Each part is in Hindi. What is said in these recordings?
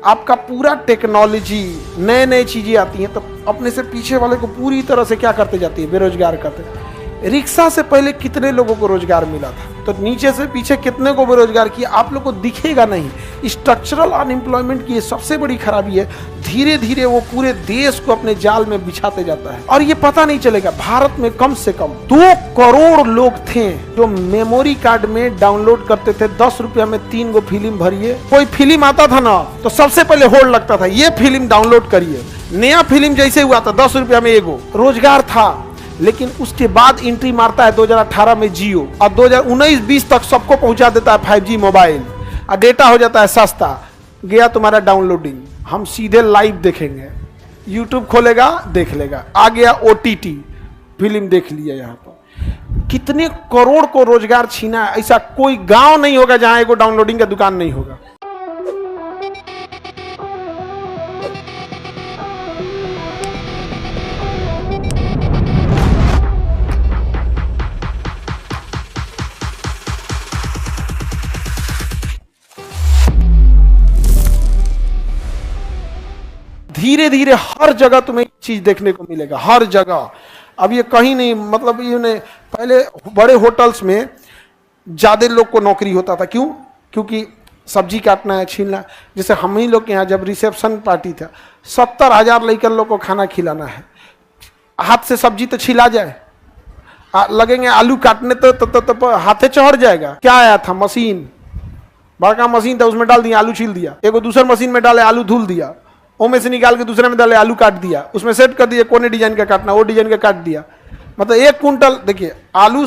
आपका पूरा टेक्नोलॉजी नए नए चीज़ें आती हैं तो अपने से पीछे वाले को पूरी तरह से क्या करते जाती है, बेरोजगार करते। रिक्शा से पहले कितने लोगों को रोजगार मिला था, तो नीचे से पीछे कितने को बेरोजगार किया आप लोग को दिखेगा नहीं। स्ट्रक्चरल अनएम्प्लॉयमेंट की ये सबसे बड़ी खराबी है, धीरे धीरे वो पूरे देश को अपने जाल में बिछाते जाता है और ये पता नहीं चलेगा। भारत में कम से कम 2 करोड़ लोग थे जो मेमोरी कार्ड में डाउनलोड करते थे, 10 रुपया में 3 गो फिल्म भरिए। कोई फिल्म आता था ना तो सबसे पहले होल्ड लगता था, ये फिल्म डाउनलोड करिए। नया फिल्म जैसे हुआ था 10 रुपया में एगो रोजगार था। लेकिन उसके बाद एंट्री मारता है 2018 में जियो और 2019-20 तक सबको पहुंचा देता है 5G मोबाइल और डेटा हो जाता है सस्ता। गया तुम्हारा डाउनलोडिंग, हम सीधे लाइव देखेंगे, यूट्यूब खोलेगा देख लेगा, आ गया OTT फिल्म देख लिया। यहाँ पर कितने करोड़ को रोजगार छीना है। ऐसा कोई गांव नहीं होगा जहां एगो डाउनलोडिंग का दुकान नहीं होगा। धीरे धीरे हर जगह तुम्हें चीज देखने को मिलेगा, हर जगह। अब ये कहीं नहीं, मतलब ये पहले बड़े होटल्स में ज्यादा लोग को नौकरी होता था। क्यों? क्योंकि सब्जी काटना है, छीलना है। जैसे हम ही लोग के यहाँ जब रिसेप्शन पार्टी था 70,000 लड़के लोग को खाना खिलाना है, हाथ से सब्जी तो छिला जाए, लगेंगे आलू काटने तो हाथे चढ़ जाएगा। क्या आया था? मशीन, बड़का मशीन था, उसमें डाल दिया आलू छील दिया, एगो दूसर मशीन में डाले आलू धुल दिया, में से निकाल के दूसरे में डाले आलू काट दिया, उसमें सेट कर दिया कोने डिजाइन का काटना, वो डिजाइन का काट दिया। मतलब 1 कुंटल, देखिए आलू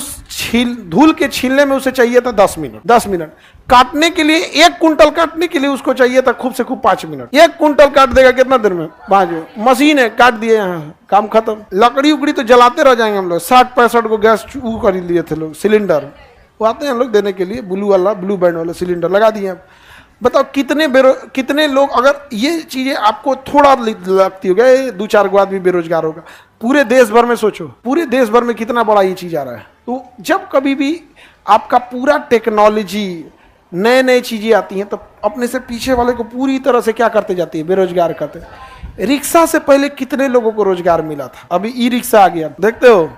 धुल के छीलने में उसे चाहिए था 10 मिनट, 10 मिनट काटने के लिए 1 कुंटल काटने के लिए उसको चाहिए था खूब से खूब 5 मिनट। 1 कुंटल काट देगा कितना देर में? 5 मिनट। मशीन है, काट दिए, यहाँ काम खत्म। लकड़ी उकड़ी तो जलाते रह जाएंगे हम लोग। 60-65 को गैस खरीद लिए थे लोग, सिलेंडर वो आते हैं लोग देने के लिए, ब्लू बैंड वाला सिलेंडर लगा दिए। बताओ कितने लोग, अगर ये चीजें आपको थोड़ा लगती होगा 2-4 गो आदमी बेरोजगार होगा, पूरे देश भर में सोचो, पूरे देश भर में कितना बड़ा ये चीज आ रहा है। तो जब कभी भी आपका पूरा टेक्नोलॉजी नए नए चीजें आती हैं तो अपने से पीछे वाले को पूरी तरह से क्या करते जाती है, बेरोजगार करते। रिक्शा से पहले कितने लोगों को रोजगार मिला था, अभी ई रिक्शा आ गया, देखते हो।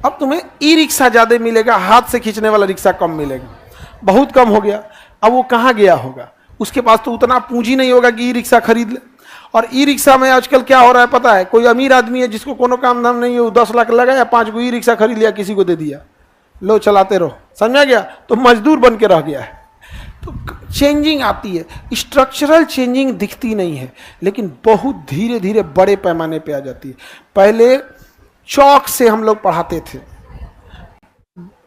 अब तुम्हें ई रिक्शा ज्यादा मिलेगा, हाथ से खींचने वाला रिक्शा कम मिलेगा, बहुत कम हो गया। अब वो कहाँ गया होगा? उसके पास तो उतना पूंजी नहीं होगा कि ई रिक्शा खरीद ले। और ई रिक्शा में आजकल क्या हो रहा है पता है? कोई अमीर आदमी है जिसको कोनो काम धाम नहीं है, वो 10 लाख लगाया, 5 गो ई रिक्शा खरीद लिया, किसी को दे दिया, लो चलाते रहो, समझा गया? तो मजदूर बन के रह गया है। तो चेंजिंग आती है, स्ट्रक्चरल चेंजिंग दिखती नहीं है, लेकिन बहुत धीरे धीरे बड़े पैमाने पे आ जाती है। पहले चौक से हम लोग पढ़ाते थे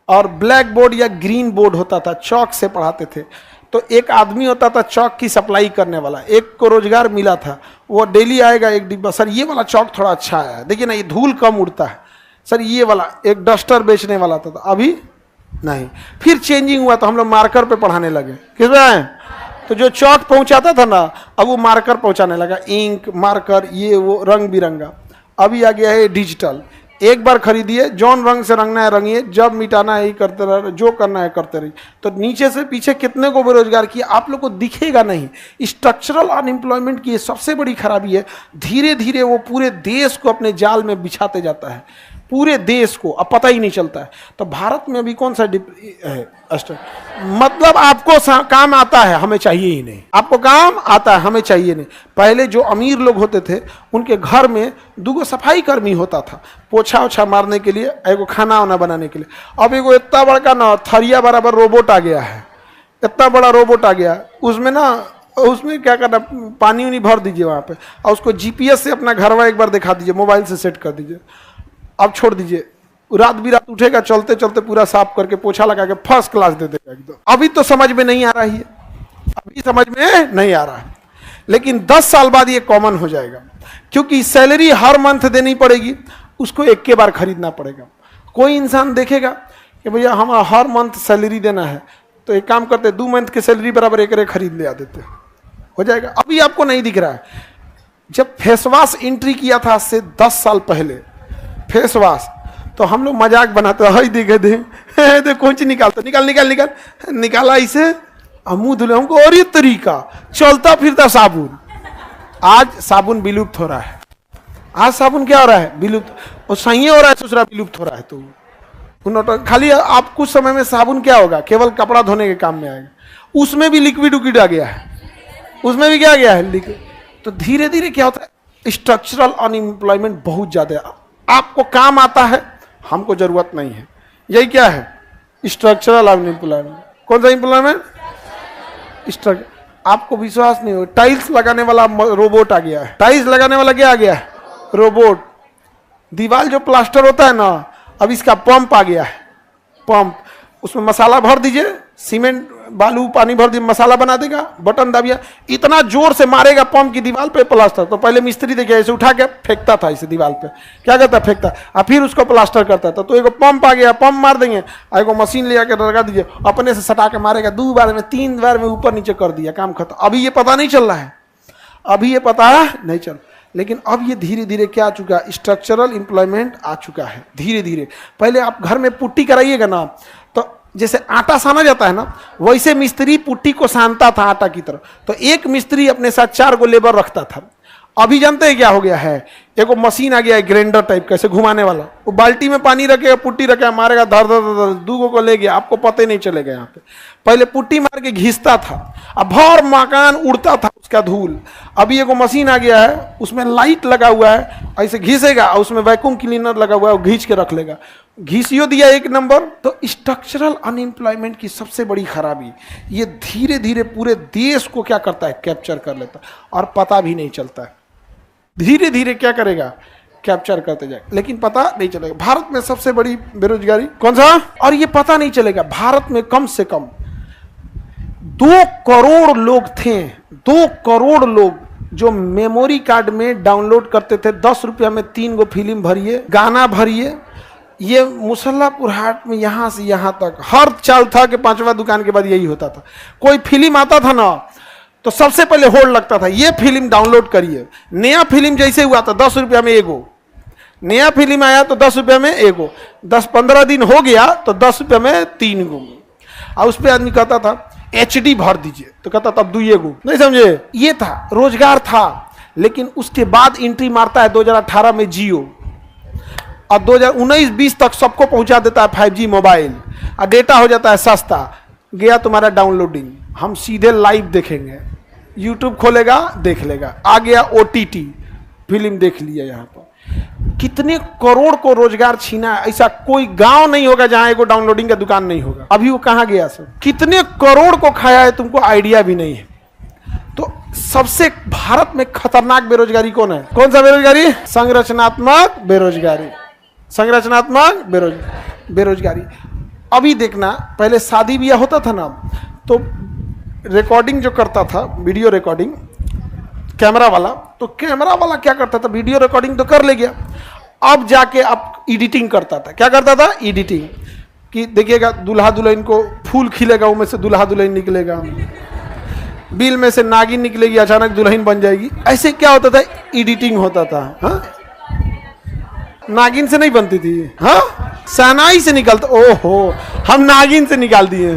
और ब्लैक बोर्ड या ग्रीन बोर्ड होता था, चौक से पढ़ाते थे। तो एक आदमी होता था चौक की सप्लाई करने वाला, एक को रोजगार मिला था, वो डेली आएगा एक डिब्बा, सर ये वाला चौक थोड़ा अच्छा है, देखिए ना ये धूल कम उड़ता है, सर ये वाला। एक डस्टर बेचने वाला था, अभी नहीं। फिर चेंजिंग हुआ तो हम लोग मार्कर पे पढ़ाने लगे, किसमें? तो जो चौक पहुंचाता था ना, अब वो मार्कर पहुंचाने लगा, इंक मार्कर ये वो रंग बिरंगा। अभी आ गया है डिजिटल, एक बार खरीदिए, जौन रंग से रंगना है रंगिए, जब मिटाना है ही करते रहे, जो करना है करते रहिए। तो नीचे से पीछे कितने को बेरोजगार किया आप लोग को दिखेगा नहीं। स्ट्रक्चरल अनएम्प्लॉयमेंट की ये सबसे बड़ी खराबी है, धीरे धीरे वो पूरे देश को अपने जाल में बिछाते जाता है, पूरे देश को, अब पता ही नहीं चलता है। तो भारत में अभी कौन सा मतलब आपको काम आता है, हमें चाहिए ही नहीं। आपको काम आता है, हमें चाहिए नहीं। पहले जो अमीर लोग होते थे उनके घर में 2 सफाई कर्मी होता था, पोछा ओछा मारने के लिए, एगो खाना वाना बनाने के लिए। अब एगो इतना बड़का ना थरिया बराबर रोबोट आ गया है, इतना बड़ा रोबोट आ गया, उसमें क्या करना, पानी उनी भर दीजिए वहाँ पे और उसको GPS से अपना घरवा एक बार दिखा दीजिए, मोबाइल से सेट कर दीजिए, अब छोड़ दीजिए, रात बिरात उठेगा, चलते चलते पूरा साफ करके पोछा लगा के फर्स्ट क्लास दे देगा एकदम। अभी तो समझ में नहीं आ रही है, अभी समझ में नहीं आ रहा है, लेकिन 10 साल बाद ये कॉमन हो जाएगा, क्योंकि सैलरी हर मंथ देनी पड़ेगी, उसको एक के बार खरीदना पड़ेगा। कोई इंसान देखेगा कि भैया हमारा हर मंथ सैलरी देना है, तो एक काम करते 2 मंथ की सैलरी बराबर एक खरीद ले आ देते, हो जाएगा। अभी आपको नहीं दिख रहा है। जब फेस वॉश एंट्री किया था आज से 10 साल पहले, फेस वॉश, तो हम लोग मजाक बनाते हैं, दे कौन सी निकालता, निकाला इसे, मुंह धुले हमको, और ये तरीका चलता फिरता साबुन, आज साबुन विलुप्त हो रहा है। आज साबुन क्या हो रहा है? विलुप्त। और सही हो रहा है, दूसरा विलुप्त हो रहा है। तो खाली आप कुछ समय में साबुन क्या होगा, केवल कपड़ा धोने के काम में आएगा। उसमें भी लिक्विड उक्विड आ गया है, उसमें भी क्या आ गया है, लिक्विड। तो धीरे धीरे क्या होता है, स्ट्रक्चरल अनएम्प्लॉयमेंट बहुत ज्यादा है। आपको काम आता है, हमको जरूरत नहीं है। यही क्या है, स्ट्रक्चरल अनएम्प्लॉयमेंट। कौन सा एम्प्लॉयमेंट? स्ट्रक्चर। आपको विश्वास नहीं हो, टाइल्स लगाने वाला रोबोट आ गया है। टाइल्स लगाने वाला क्या आ गया है? रोबोट। दीवार जो प्लास्टर होता है ना, अब इसका पंप आ गया है। पंप, उसमें मसाला भर दीजिए, सीमेंट बालू पानी भर दीजिए, मसाला बना देगा। बटन दबिया, इतना जोर से मारेगा पंप की दीवार पे प्लास्टर। तो पहले मिस्त्री देखिए ऐसे उठा के फेंकता था इसे दीवार पे, क्या करता, फेंकता, और फिर उसको प्लास्टर करता था। तो एगो पंप आ गया, पंप मार देंगे, एगो मशीन ले आकर लगा दीजिए, अपने से सटा के मारेगा। 2 बार में 3 बार में ऊपर नीचे कर दिया, काम खत्म। अभी ये पता नहीं चल रहा है, अभी ये पता नहीं चल, लेकिन अब ये धीरे धीरे क्या आ चुका है, स्ट्रक्चरल एम्प्लॉयमेंट आ चुका है धीरे धीरे। पहले आप घर में पुट्टी कराइएगा ना, तो जैसे आटा साना जाता है ना, वैसे मिस्त्री पुट्टी को सानता था आटा की तरह। तो एक मिस्त्री अपने साथ 4 गो लेबर रखता था। अभी जानते हैं क्या हो गया है, एगो मशीन आ गया है ग्राइंडर टाइप का, ऐसे घुमाने वाला। वो बाल्टी में पानी रखेगा, पुट्टी रखेगा, मारेगा, धर धर धर, 2 को ले गया, आपको पता ही नहीं चलेगा। यहाँ पे पहले पुट्टी मार के घिसता था, अब भर मकान उड़ता था उसका धूल। अभी एगो मशीन आ गया है, उसमें लाइट लगा हुआ है, ऐसे घिसेगा और उसमें वैक्यूम क्लीनर लगा हुआ है, वो घींच के रख लेगा। घिसियो दिया 1 नंबर। तो स्ट्रक्चरल अनएम्प्लॉयमेंट की सबसे बड़ी खराबी, ये धीरे धीरे पूरे देश को क्या करता है, कैप्चर कर लेता है, और पता भी नहीं चलता है। धीरे धीरे क्या करेगा, कैप्चर करते जाए, लेकिन पता नहीं चलेगा। भारत में सबसे बड़ी बेरोजगारी कौन सा, और ये पता नहीं चलेगा। भारत में कम से कम 2 करोड़ लोग थे, 2 करोड़ लोग जो मेमोरी कार्ड में डाउनलोड करते थे। 10 रुपया में 3 गो फिल्म भरिए, गाना भरिए। ये मुसल्लापुर हाट में यहाँ से यहाँ तक हर चाल था कि 5वां दुकान के बाद यही होता था। कोई फिल्म आता था ना, तो सबसे पहले होल्ड लगता था, ये फिल्म डाउनलोड करिए। नया फिल्म जैसे हुआ था 10 रुपया में एगो, नया फिल्म आया तो 10 रुपया में एगो, 10-15 दिन हो गया तो 10 रुपया में 3 गो। और उस पर आदमी कहता था HD भर दीजिए, तो कहता तब 2 गो, नहीं समझे। ये था, रोजगार था। लेकिन उसके बाद एंट्री मारता है 2018 में जियो, और 2019-20 तक सबको पहुंचा देता है 5G मोबाइल, और डेटा हो जाता है सस्ता। गया तुम्हारा डाउनलोडिंग, हम सीधे लाइव देखेंगे, यूट्यूब खोलेगा देख लेगा। आ गया OTT, फिल्म देख लिया। यहाँ पर कितने करोड़ को रोजगार छीना है। ऐसा कोई गांव नहीं होगा जहां एगो डाउनलोडिंग का दुकान नहीं होगा। अभी वो कहां गया सब, कितने करोड़ को खाया है, तुमको आइडिया भी नहीं है। तो सबसे भारत में खतरनाक बेरोजगारी कौन है, कौन सा बेरोजगारी, संरचनात्मक बेरोजगारी, संरचनात्मक बेरोजगारी। अभी देखना, पहले शादी ब्याह होता था ना, तो रिकॉर्डिंग जो करता था, वीडियो रिकॉर्डिंग, कैमरा वाला, तो कैमरा वाला क्या करता था, वीडियो रिकॉर्डिंग तो कर ले गया, अब जाके अब एडिटिंग करता था। क्या करता था, एडिटिंग। कि देखिएगा दूल्हा दुल्हन को फूल खिलेगा, उनमें से दूल्हा दुल्हन निकलेगा, बिल में से नागिन निकलेगी, अचानक दुल्हन बन जाएगी। ऐसे क्या होता था, एडिटिंग होता था। हाँ, नागिन से नहीं बनती थी, हाँ, सनाई से निकलता। ओहो, हम नागिन से निकाल दिए।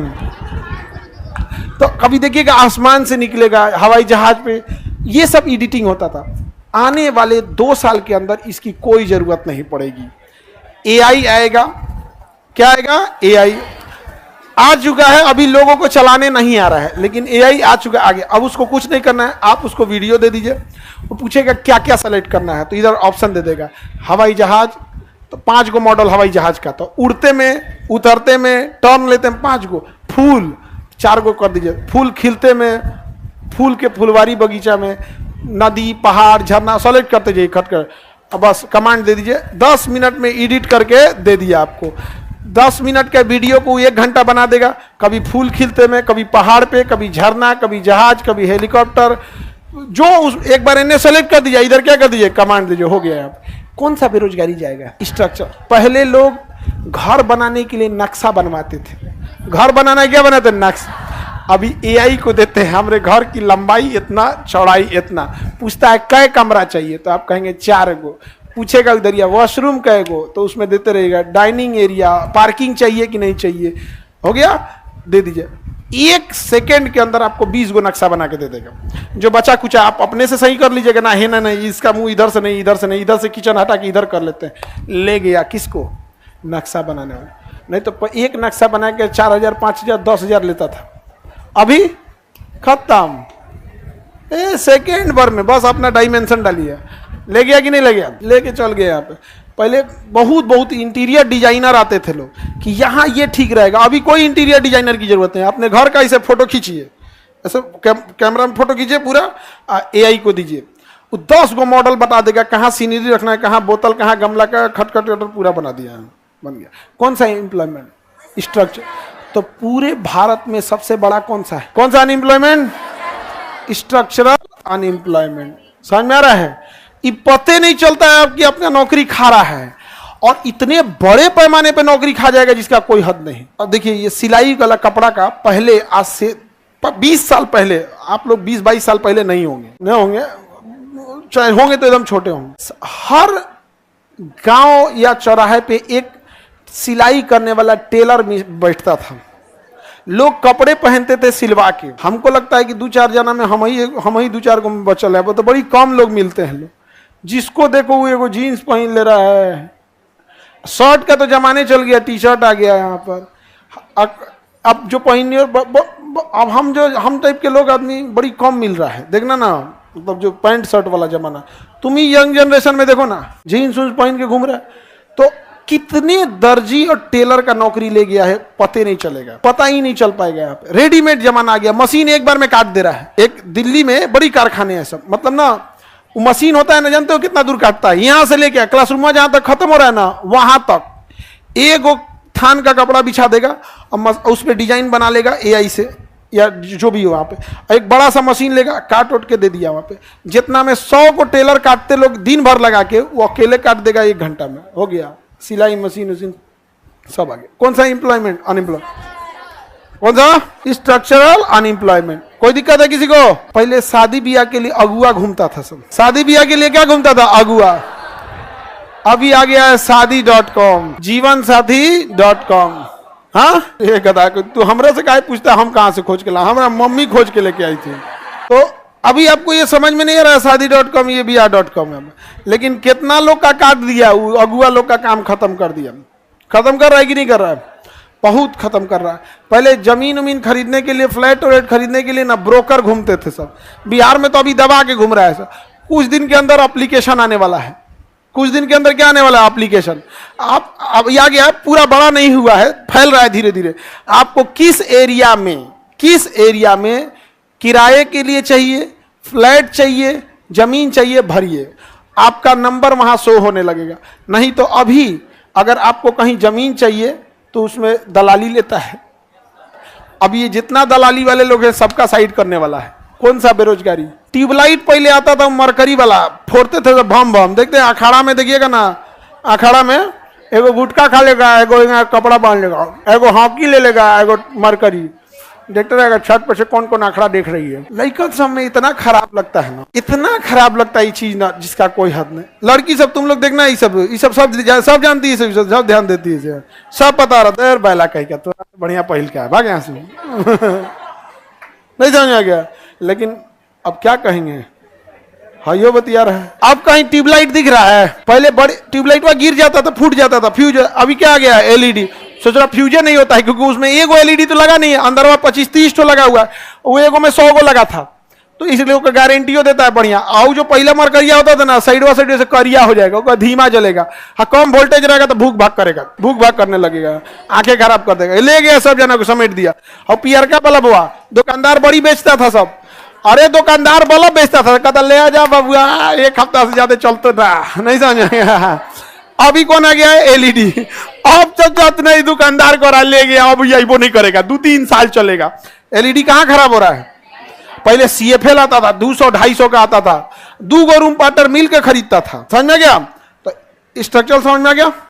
तो कभी देखिएगा आसमान से निकलेगा, हवाई जहाज पे, ये सब एडिटिंग होता था। आने वाले 2 साल के अंदर इसकी कोई जरूरत नहीं पड़ेगी। AI आएगा। क्या आएगा, AI आ चुका है, अभी लोगों को चलाने नहीं आ रहा है, लेकिन AI आ चुका है आगे। अब उसको कुछ नहीं करना है, आप उसको वीडियो दे दीजिए, वो पूछेगा क्या क्या सेलेक्ट करना है, तो इधर ऑप्शन दे देगा। हवाई जहाज, तो 5 गो मॉडल हवाई जहाज का, तो उड़ते में, उतरते में, टर्न लेते में 5 गो, फूल 4 गो कर दीजिए, फूल खिलते में, फूल के फुलवारी बगीचा में, नदी पहाड़ झरना सेलेक्ट करते जाइए, खट कर। अब बस कमांड दे दीजिए, 10 मिनट में एडिट करके दे दिया आपको। 10 मिनट के वीडियो को 1 घंटा बना देगा। कभी फूल खिलते में, कभी पहाड़ पे, कभी झरना, कभी जहाज, कभी हेलीकॉप्टर, जो उस एक बार इन्हें सेलेक्ट कर दिया, इधर क्या कर दीजिए, कमांड दीजिए, हो गया। आप कौन सा बेरोजगारी जाएगा, स्ट्रक्चर। पहले लोग घर बनाने के लिए नक्शा बनवाते थे, घर बनाना क्या बनाते, नक्शा। अभी AI को देते हैं, हमारे घर की लंबाई इतना, चौड़ाई इतना, पूछता है कै कमरा चाहिए, तो आप कहेंगे 4 गो। पूछेगा उधर या वॉशरूम कै गो, तो उसमें देते रहेगा, डाइनिंग एरिया, पार्किंग चाहिए कि नहीं चाहिए, हो गया, दे दीजिए। 1 सेकेंड के अंदर आपको 20 गो नक्शा बना के दे देगा। जो बचा कुछ आप अपने से सही कर लीजिएगा ना, है ना, नहीं इसका मुंह इधर से नहीं, इधर से नहीं, इधर से किचन हटा के इधर कर लेते हैं, ले गया किसको? नक्शा बनाने वाला। नहीं तो एक नक्शा बना के 4000, 5000, 10,000 लेता था, अभी खत्म, सेकेंड भर में बस अपना डायमेंशन डालिए, ले गया कि नहीं ले गया? लेके चल गया। यहाँ पे पहले बहुत इंटीरियर डिजाइनर आते थे लोग कि यहाँ ये ठीक रहेगा, अभी कोई इंटीरियर डिजाइनर की जरूरत नहीं। अपने घर का इसे फोटो खींचिए, ऐसे कैमरा में फोटो खींचिए पूरा, AI को दीजिए, वो 10 गो मॉडल बता देगा, कहाँ सीनरी रखना है, कहाँ बोतल, कहाँ गमला का, खटखट पूरा बना दिया, बन गया। कौन सा एम्प्लॉयमेंट स्ट्रक्चर? तो पूरे भारत में सबसे बड़ा कौन सा है? कौन सा अनएम्प्लॉयमेंट? Structural unemployment. समझ में आ रहा है? ये पते नहीं चलता है कि अपना नौकरी खा रहा है, और इतने बड़े पैमाने पे नौकरी खा जाएगा जिसका कोई हद नहीं। अब देखिए ये सिलाई वाला कपड़ा का, पहले आज से 20 साल पहले, आप लोग 20-22 साल पहले नहीं होंगे, चाहे होंगे तो एकदम छोटे होंगे, हर गांव या चौराहे पे एक सिलाई करने वाला टेलर बैठता था। लोग कपड़े पहनते थे सिलवा के। हमको लगता है कि 2-4 जना में हम ही 2-4 को बचल है, वो तो बड़ी कम लोग मिलते हैं। लोग जिसको देखो वो एगो जीन्स पहन ले रहा है, शर्ट का तो जमाने चल गया, टी शर्ट आ गया यहाँ पर। अब जो पहनिए, अब हम टाइप के लोग आदमी बड़ी कम मिल रहा है, देखना ना, मतलब जो पैंट शर्ट वाला जमाना। तुम ही यंग जनरेशन में देखो ना, जीन्स पहन के घूम रहा है, तो कितने दर्जी और टेलर का नौकरी ले गया है, पते नहीं चलेगा, पता ही नहीं चल पाएगा। यहाँ पे रेडीमेड जमाना आ गया, मशीन एक बार में काट दे रहा है। एक दिल्ली में बड़ी कारखाने हैं सब, मतलब ना वो मशीन होता है ना, जानते हो कितना दूर काटता है? यहाँ से लेके क्लासरूम जहां तक खत्म हो रहा है ना, वहां तक एक थान का कपड़ा बिछा देगा और उस पर डिजाइन बना लेगा AI से, या जो भी हो। वहां पे एक बड़ा सा मशीन लेगा, काट उठ के दे दिया। वहां पे जितना में 100 को टेलर काटते लोग दिन भर लगा के, वो अकेले काट देगा 1 घंटा में, हो गया। सिलाई मशीन सब आ गया। कौन सा एम्प्लॉयमेंट? अनएम्प्लॉयमेंट। कौन सा? Structural unemployment. कोई दिक्कत है किसी को? पहले शादी ब्याह के लिए अगुआ घूमता था सब। शादी ब्याह के लिए क्या घूमता था? अगुआ। अभी आ गया है शादी.com, जीवनसाथी.com। हाँ, ये गधा तू हमरा से काहे पूछता? हम कहाँ से खोज के ला? हमारा मम्मी खोज के लेके आई थी। तो अभी आपको ये समझ में नहीं आ रहा है शादी.com ये ब्याह.com है, लेकिन कितना लोग का काट दिया, अगुआ लोग का काम खत्म कर दिया। खत्म कर रहा है कि नहीं कर रहा है? बहुत खत्म कर रहा है। पहले जमीन उमीन खरीदने के लिए, फ्लैट व्लैट खरीदने के लिए ना ब्रोकर घूमते थे सब। बिहार में तो अभी दबा के घूम रहा है सब। कुछ दिन के अंदर एप्लीकेशन आने वाला है, कुछ दिन के अंदर क्या आने वाला है? एप्लीकेशन। आप अब आ गया, पूरा बड़ा नहीं हुआ है, फैल रहा है धीरे धीरे। आपको किस एरिया में किराए के लिए चाहिए, फ्लैट चाहिए, जमीन चाहिए, भरिए, आपका नंबर वहां शो होने लगेगा। नहीं तो अभी अगर आपको कहीं जमीन चाहिए तो उसमें दलाली लेता है। अब ये जितना दलाली वाले लोग हैं सबका साइड करने वाला है। कौन सा? बेरोजगारी। ट्यूबलाइट पहले आता था मरकरी वाला, फोड़ते थे तो भम भम। देखते हैं अखाड़ा में, देखिएगा ना, अखाड़ा में एगो गुटखा खा लेगा, एगो कपड़ा बांध लेगा, एगो हॉकी ले लेगा, एगो मरकरी। देखते रहेगा छत पर से कौन कौन आखड़ा देख रही है। लड़का सब में इतना खराब लगता है ना, इतना खराब लगता है ये चीज ना, जिसका कोई हद नहीं। लड़की सब तुम लोग देखना, ये सब जानती है, सब ध्यान देती है, सब पता रहता है। बैला कहीं का तो बढ़िया पहल क्या है, भाग यहाँ से। नहीं समझ आ गया। लेकिन अब क्या कहेंगे, हाइयो बतिया रहा है। अब कहीं ट्यूबलाइट दिख रहा है, पहले बड़े ट्यूबलाइट वह गिर जाता था, फूट जाता था, फ्यूज। अभी क्या आ गया है? LED। सोच रहा फ्यूजे नहीं होता है, क्योंकि उसमें एगो LED तो लगा नहीं है, अंदर में 25-30 तो लगा हुआ है, वो एगो में 100 को लगा था, तो इसलिए उसका गारंटियो देता है बढ़िया। और जो पहला मरकरिया होता था ना, साइड से करिया हो जाएगा, उसका धीमा जलेगा। हाँ, कम वोल्टेज रहेगा तो भूख भाग करेगा, भूख भाग करने लगेगा, आंखें खराब कर देगा। ले गया सब जना को समेट दिया। और पियरका बल्ब हुआ, दुकानदार बड़ी बेचता था सब। अरे दुकानदार बल्ब बेचता था, कहता ले आ जा बाबुआ, 1 हफ्ता से ज्यादा चलता था। नहीं समझ? अभी कौन आ गया है? LED। अब चलत नहीं, दुकानदार को ले गया, अब यही वो नहीं करेगा, 2-3 साल चलेगा। LED कहाँ खराब हो रहा है? पहले CFL आता था, 200-250 का आता था, 2 गो रूम पार्टनर मिल के खरीदता था। समझ में गया? तो स्ट्रक्चर समझ में आ गया?